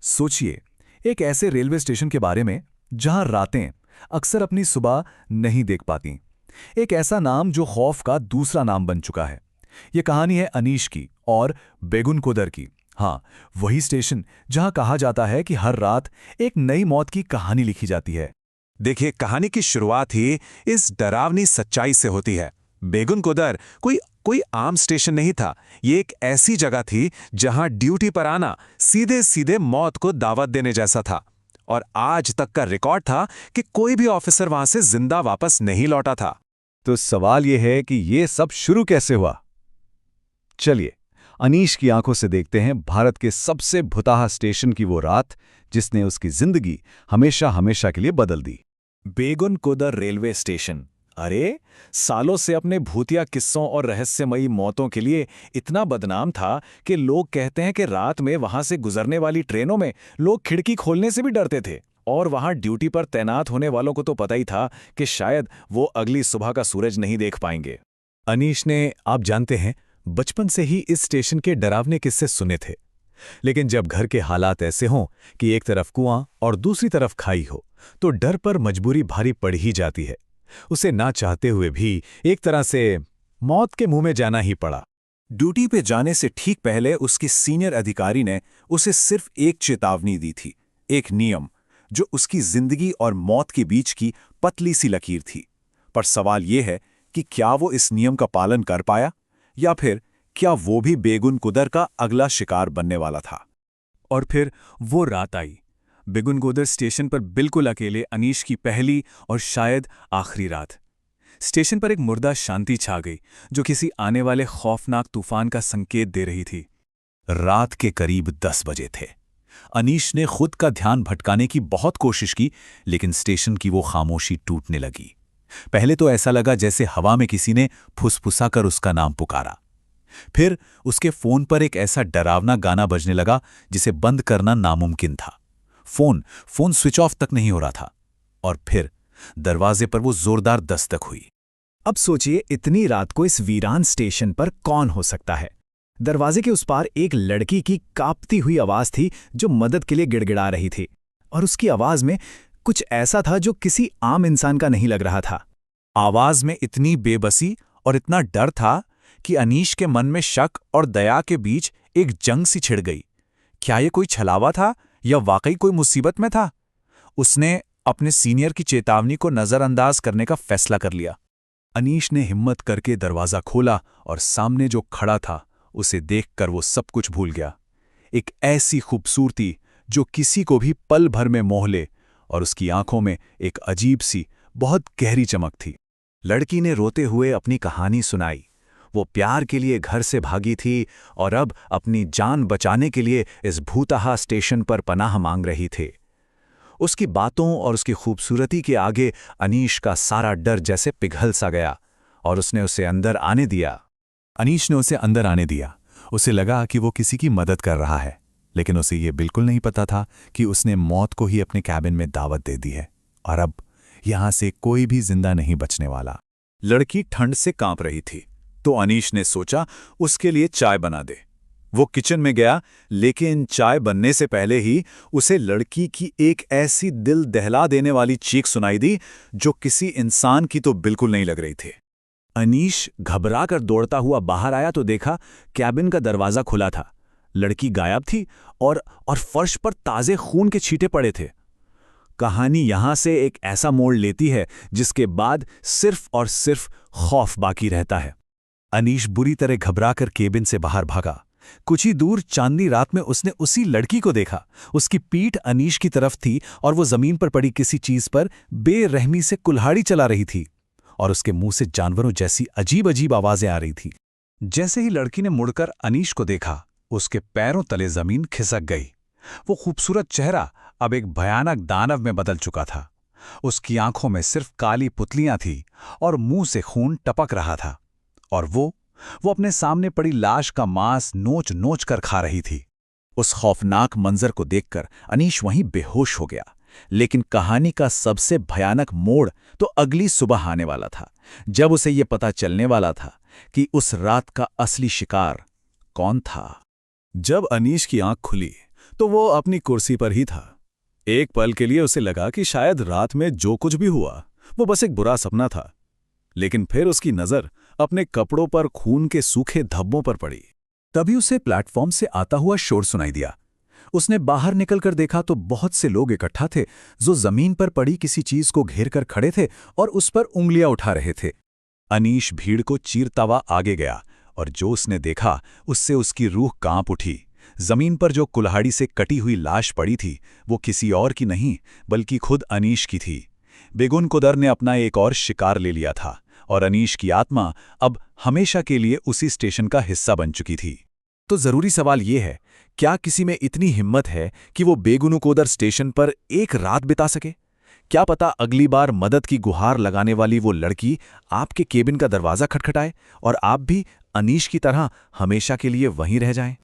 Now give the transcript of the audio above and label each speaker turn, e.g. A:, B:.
A: सोचिए, एक ऐसे रेलवे स्टेशन के बारे में जहां रातें अक्सर अपनी सुबह नहीं देख पाती। एक ऐसा नाम जो खौफ का दूसरा नाम बन चुका है। यह कहानी है अनीश की और बेगुन कोदर की। हाँ, वही स्टेशन जहां कहा जाता है कि हर रात एक नई मौत की कहानी लिखी जाती है।
B: देखिए, कहानी की शुरुआत ही इस डरावनी सच्चाई से होती है। बेगुन कोदर कोई कोई आम स्टेशन नहीं था। ये एक ऐसी जगह थी जहां ड्यूटी पर आना सीधे सीधे मौत को दावत देने जैसा था। और आज तक का रिकॉर्ड था कि कोई भी ऑफिसर वहां से जिंदा वापस नहीं लौटा था।
A: तो सवाल यह है कि यह सब शुरू कैसे हुआ। चलिए, अनीश की आंखों से देखते हैं भारत के सबसे भुताहा स्टेशन की वो रात जिसने उसकी जिंदगी हमेशा हमेशा के लिए बदल दी। बेगुन कोदर रेलवे स्टेशन। अरे, सालों से अपने भूतिया किस्सों और रहस्यमयी मौतों के लिए इतना बदनाम था कि लोग कहते हैं कि रात में वहां से गुजरने वाली ट्रेनों में लोग खिड़की खोलने से भी डरते थे। और वहां ड्यूटी पर तैनात होने वालों को तो पता ही था कि शायद वो अगली सुबह का सूरज नहीं देख पाएंगे। अनीश ने, आप जानते हैं, बचपन से ही इस स्टेशन के डरावने किस्से सुने थे। लेकिन जब घर के हालात ऐसे हों कि एक तरफ कुआं और दूसरी तरफ खाई हो, तो डर पर मजबूरी भारी पड़ ही जाती है। उसे ना चाहते हुए भी एक तरह से मौत के मुंह में जाना ही पड़ा। ड्यूटी पे जाने से ठीक पहले उसके सीनियर अधिकारी ने उसे सिर्फ एक चेतावनी दी थी, एक नियम जो उसकी जिंदगी और मौत के बीच की पतली सी लकीर थी। पर सवाल यह है कि क्या वो इस नियम का पालन कर पाया, या फिर क्या वो भी बेगुन कुदर का अगला शिकार बनने वाला था। और फिर वो रात आई, बेगुन कोदर स्टेशन पर बिल्कुल अकेले, अनीश की पहली और शायद आखिरी रात। स्टेशन पर एक मुर्दा शांति छा गई जो किसी आने वाले खौफनाक तूफान का संकेत दे रही थी। रात के करीब 10 बजे थे। अनीश ने खुद का ध्यान भटकाने की बहुत कोशिश की, लेकिन स्टेशन की वो खामोशी टूटने लगी। पहले तो ऐसा लगा जैसे हवा में किसी ने फुसफुसा कर उसका नाम पुकारा। फिर उसके फोन पर एक ऐसा डरावना गाना बजने लगा जिसे बंद करना नामुमकिन था। फोन स्विच ऑफ तक नहीं हो रहा था। और फिर दरवाजे पर वो जोरदार दस्तक हुई। अब सोचिए, इतनी रात को इस वीरान स्टेशन पर कौन हो सकता है। दरवाजे के उस पार एक लड़की की कांपती हुई आवाज थी जो मदद के लिए गिड़गिड़ा रही थी। और उसकी आवाज में कुछ ऐसा था जो किसी आम इंसान का नहीं लग रहा था। आवाज में इतनी बेबसी और इतना डर था कि अनीश के मन में शक और दया के बीच एक जंग सी छिड़ गई। क्या ये कोई छलावा था या वाकई कोई मुसीबत में था? उसने अपने सीनियर की चेतावनी को नजरअंदाज करने का फैसला कर लिया। अनीश ने हिम्मत करके दरवाजा खोला और सामने जो खड़ा था उसे देखकर वो सब कुछ भूल गया। एक ऐसी खूबसूरती जो किसी को भी पल भर में मोह ले, और उसकी आंखों में एक अजीब सी, बहुत गहरी चमक थी। लड़की ने रोते हुए अपनी कहानी सुनाई। वो प्यार के लिए घर से भागी थी और अब अपनी जान बचाने के लिए इस भूतहा स्टेशन पर पनाह मांग रही थी। उसकी बातों और उसकी खूबसूरती के आगे अनीश का सारा डर जैसे पिघल सा गया, और उसने उसे अंदर आने दिया। अनीश ने उसे अंदर आने दिया। उसे लगा कि वो किसी की मदद कर रहा है, लेकिन उसे ये बिल्कुल नहीं पता था कि उसने मौत को ही अपने कैबिन में दावत दे दी है, और अब यहां से कोई भी जिंदा नहीं बचने वाला। लड़की ठंड से कांप रही थी, तो अनीश ने सोचा उसके लिए चाय बना दे। वो किचन में गया, लेकिन चाय बनने से पहले ही उसे लड़की की एक ऐसी दिल दहला देने वाली चीख सुनाई दी जो किसी इंसान की तो बिल्कुल नहीं लग रही थी। अनीश घबराकर दौड़ता हुआ बाहर आया तो देखा कैबिन का दरवाजा खुला था। लड़की गायब थी और फर्श पर ताजे खून के छींटे पड़े थे। कहानी यहां से एक ऐसा मोड़ लेती है जिसके बाद सिर्फ और सिर्फ खौफ बाकी रहता है। अनीश बुरी तरह घबराकर केबिन से बाहर भागा। कुछ ही दूर चांदनी रात में उसने उसी लड़की को देखा। उसकी पीठ अनीश की तरफ थी और वो जमीन पर पड़ी किसी चीज पर बेरहमी से कुल्हाड़ी चला रही थी, और उसके मुंह से जानवरों जैसी अजीब अजीब आवाजें आ रही थी। जैसे ही लड़की ने मुड़कर अनीश को देखा, उसके पैरों तले जमीन खिसक गई। वो खूबसूरत चेहरा अब एक भयानक दानव में बदल चुका था। उसकी आंखों में सिर्फ काली पुतलियां थी और मुंह से खून टपक रहा था, और वो अपने सामने पड़ी लाश का मांस नोच नोच कर खा रही थी। उस खौफनाक मंजर को देखकर अनीश वहीं बेहोश हो गया। लेकिन कहानी का सबसे भयानक मोड़ तो अगली सुबह आने वाला था, जब उसे ये पता चलने वाला था कि उस रात का असली शिकार कौन था। जब अनीश की आंख खुली तो वो अपनी कुर्सी पर ही था। एक पल के लिए उसे लगा कि शायद रात में जो कुछ भी हुआ वो बस एक बुरा सपना था, लेकिन फिर उसकी नजर अपने कपड़ों पर खून के सूखे धब्बों पर पड़ी। तभी उसे प्लेटफॉर्म से आता हुआ शोर सुनाई दिया। उसने बाहर निकलकर देखा तो बहुत से लोग इकट्ठा थे जो जमीन पर पड़ी किसी चीज को घेर कर खड़े थे और उस पर उंगलियां उठा रहे थे। अनीश भीड़ को चीरता हुआ आगे गया और जो उसने देखा उससे उसकी रूह कांप उठी। जमीन पर जो कुल्हाड़ी से कटी हुई लाश पड़ी थी वो किसी और की नहीं बल्कि खुद अनीश की थी। बेगुन कुदर ने अपना एक और शिकार ले लिया था और अनीश की आत्मा अब हमेशा के लिए उसी स्टेशन का हिस्सा बन चुकी थी। तो जरूरी सवाल ये है, क्या किसी में इतनी हिम्मत है कि वो बेगुनुकोदर स्टेशन पर एक रात बिता सके? क्या पता अगली बार मदद की गुहार लगाने वाली वो लड़की आपके केबिन का दरवाजा खटखटाए और आप भी अनीश की तरह हमेशा के लिए वहीं रह जाएं।